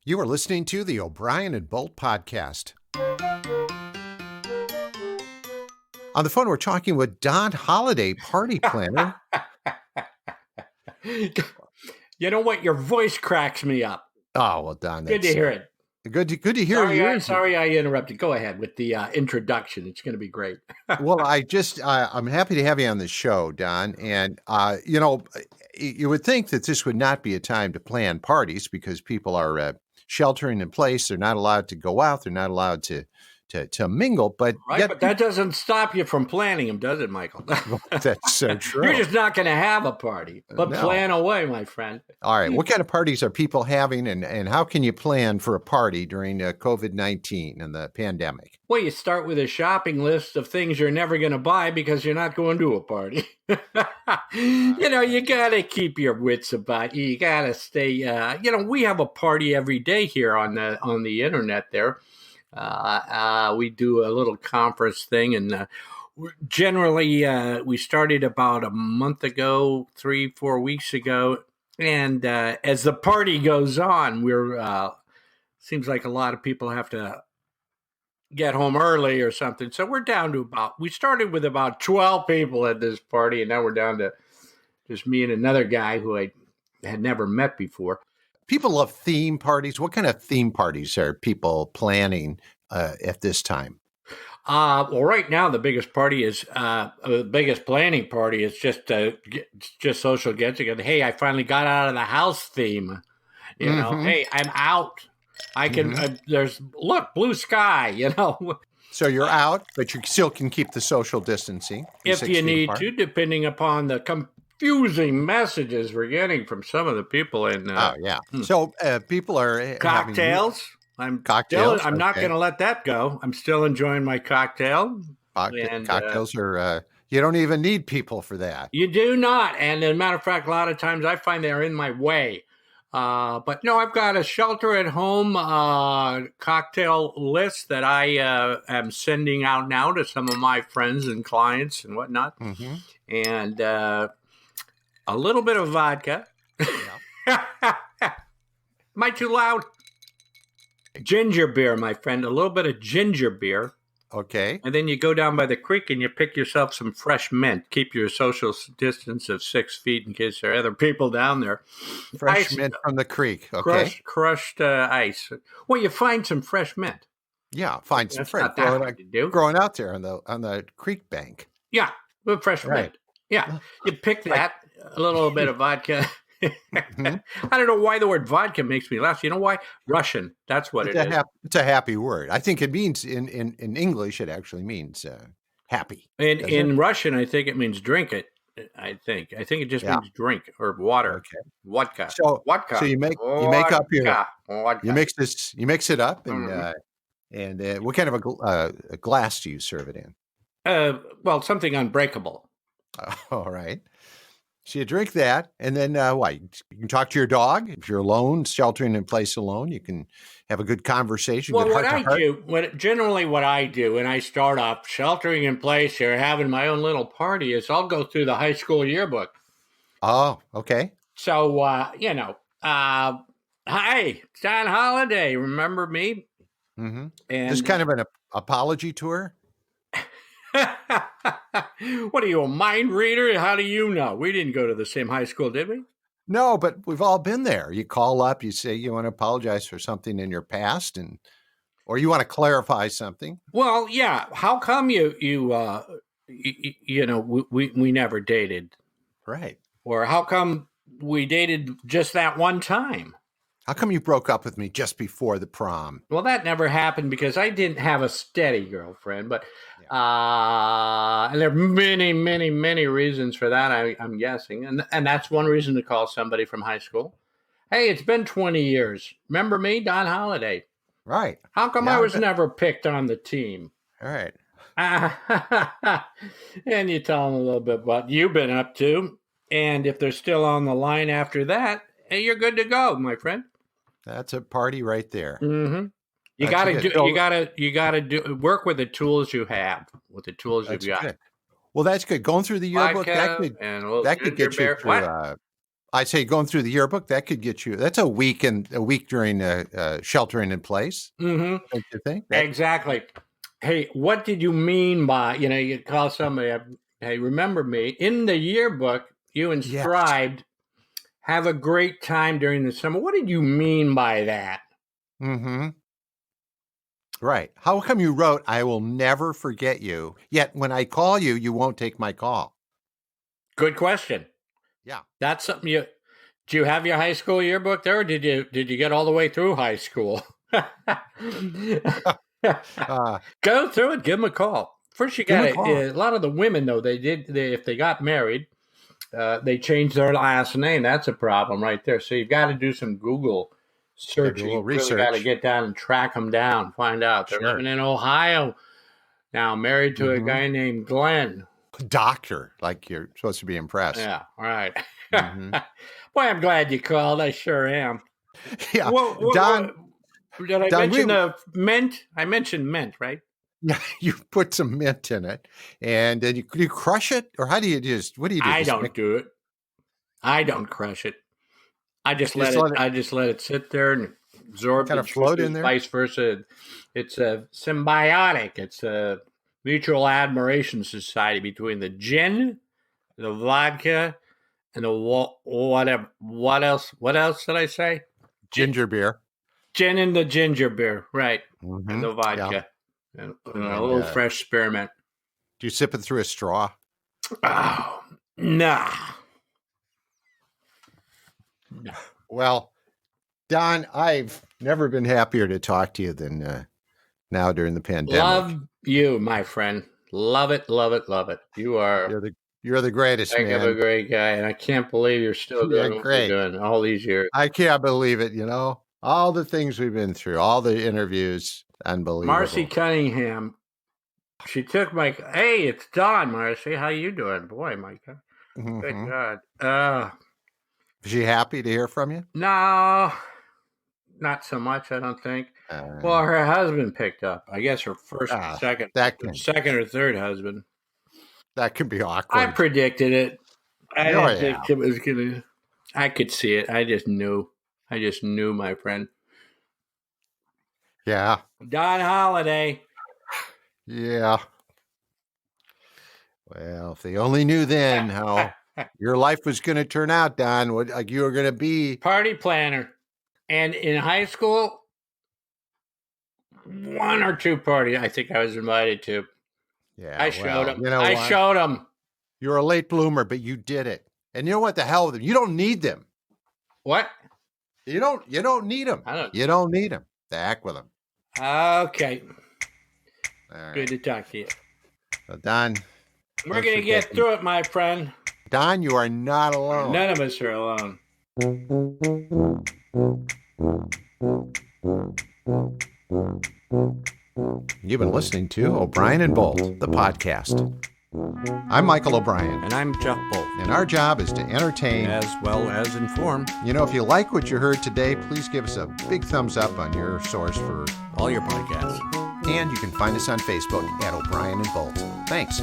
You are listening to the O'Brien and Bolt podcast. On the phone, we're talking with Don Holliday, party planner. You know what? Your voice cracks me up. Oh, well, Don. Good to hear it. Good to hear you. Sorry I interrupted. Go ahead with the introduction. It's going to be great. Well, I'm happy to have you on the show, Don. And, you would think that this would not be a time to plan parties because people are sheltering in place. They're not allowed to go out. They're not allowed to mingle. But but that doesn't stop you from planning them, does it, Michael? That's so true. You're just not going to have a party, but plan away, my friend. All right. What kind of parties are people having, and how can you plan for a party during COVID-19 and the pandemic? Well, you start with a shopping list of things you're never going to buy because you're not going to a party. You got to keep your wits about you. You got to stay, we have a party every day here on the internet there. We do a little conference thing, and generally we started about a month ago, 3-4 weeks ago. And as the party goes on, seems like a lot of people have to get home early or something. So we're down to we started with about 12 people at this party, and now we're down to just me and another guy who I had never met before. People love theme parties. What kind of theme parties are people planning at this time? Well, right now the biggest party is the biggest planning party is just social get together. Hey, I finally got out of the house theme. You know, hey, I'm out. I can. There's blue sky. So you're out, but you still can keep the social distancing if you need to, depending upon the confusing messages we're getting from some of the people in. So people are cocktails. I'm not going to let that go. I'm still enjoying my cocktail. Cocktails are. You don't even need people for that. You do not. And as a matter of fact, a lot of times I find they're in my way. But no, I've got a shelter-at-home cocktail list that I am sending out now to some of my friends and clients and whatnot. And a little bit of vodka. Yeah. Am I too loud? Ginger beer, my friend. A little bit of ginger beer. Okay. And then you go down by the creek and you pick yourself some fresh mint. Keep your social distance of 6 feet in case there are other people down there. Fresh mint from the creek. Okay. Crushed ice. Well, you find some fresh mint. Yeah, find some fresh. Growing out there on the creek bank. Yeah, with fresh mint. Yeah, you pick that, a little bit of vodka. I don't know why the word vodka makes me laugh. You know why? Russian. That's what it is. It's a happy word. I think it means in English, it actually means happy. In Russian, I think it means drink it. I think it just means drink or water. Okay. Vodka. Vodka. So you make up you mix it up and what kind of a glass do you serve it in? Well, something unbreakable. All right. So you drink that, and then what? You can talk to your dog. If you're alone, sheltering in place alone, you can have a good conversation. Well, what I do when I start off sheltering in place here, having my own little party, is I'll go through the high school yearbook. Oh, okay. So, hi, it's Don Holliday. Remember me? Mm-hmm. And just kind of an apology tour. What are you, a mind reader? How do you know? We didn't go to the same high school, did we? No, but we've all been there. You call up, you say you want to apologize for something in your past, or you want to clarify something. Well, yeah. How come we never dated? Right. Or how come we dated just that one time? How come you broke up with me just before the prom? Well, that never happened because I didn't have a steady girlfriend, but and there are many, many, many reasons for that, I'm guessing. And that's one reason to call somebody from high school. Hey, it's been 20 years. Remember me, Don Holliday? Right. How come I was never picked on the team? All right. And you tell them a little bit what you've been up to. And if they're still on the line after that, hey, you're good to go, my friend. That's a party right there. Mm-hmm. You got to work with the tools you have, with the tools you've got. Good. Well, that's good. Going through the yearbook, that could get you through I say going through the yearbook, that could get you. That's a week during sheltering in place. Mm-hmm. Don't you think? Exactly. Hey, what did you mean by, you call somebody up, hey, remember me? In the yearbook, you inscribed, have a great time during the summer. What did you mean by that? Mm-hmm. Right. How come you wrote, I will never forget you, yet when I call you, you won't take my call? Good question. Yeah. That's something do you have your high school yearbook there, or did you get all the way through high school? Go through it, give them a call. First, you got a lot of the women, though, if they got married, they changed their last name. That's a problem right there. So you've got to do some Google searching. You really got to get down and track them down, find out. They're living in Ohio now, married to a guy named Glenn. Doctor, like you're supposed to be impressed. Yeah, right. Boy, I'm glad you called. I sure am. Yeah. Don, did I mention mint? I mentioned mint, right? Yeah, you put some mint in it, and then you crush it, or how do you what do you do? I don't do it. I don't crush it. I just let it sit there and absorb. Kind of float in there. Vice versa. It's a symbiotic. It's a mutual admiration society between the gin, the vodka, and the whatever. What else? What else did I say? Ginger beer. Gin and the ginger beer, right? Mm-hmm. And the vodka. Yeah. And a little fresh spearmint. Do you sip it through a straw? Oh, nah. No. Well, Don, I've never been happier to talk to you than now during the pandemic. Love you, my friend. Love it, love it, love it. You're the greatest, man. You're a great guy, and I can't believe you're still doing what you're doing all these years. I can't believe it, all the things we've been through, all the interviews, unbelievable. Marcy Cunningham, she took my, hey, it's Don, Marcy. How you doing? Boy, my God. Mm-hmm. Good God. Is she happy to hear from you? No, not so much, I don't think. Well, her husband picked up. I guess her second or third husband. That could be awkward. I predicted it. I didn't think it was going to. I could see it. I just knew. My friend. Yeah. Don Holiday. Yeah. Well, if they only knew then how your life was going to turn out, Don, like you were going to be. Party planner. And in high school, 1 or 2 parties I think I was invited to. Yeah, I showed them. I showed them. You're a late bloomer, but you did it. And you know what? The hell with them. You don't need them. What? You don't need them. You don't need them. The heck with them. Okay. Right. Good to talk to you. So Don, we're going to get through it, my friend. Don, you are not alone. None of us are alone. You've been listening to O'Brien and Bolt, the podcast. I'm Michael O'Brien. And I'm Geoff Bolt. And our job is to entertain as well as inform. If you like what you heard today, please give us a big thumbs up on your source for all your podcasts. And you can find us on Facebook at O'Brien and Bolt. Thanks.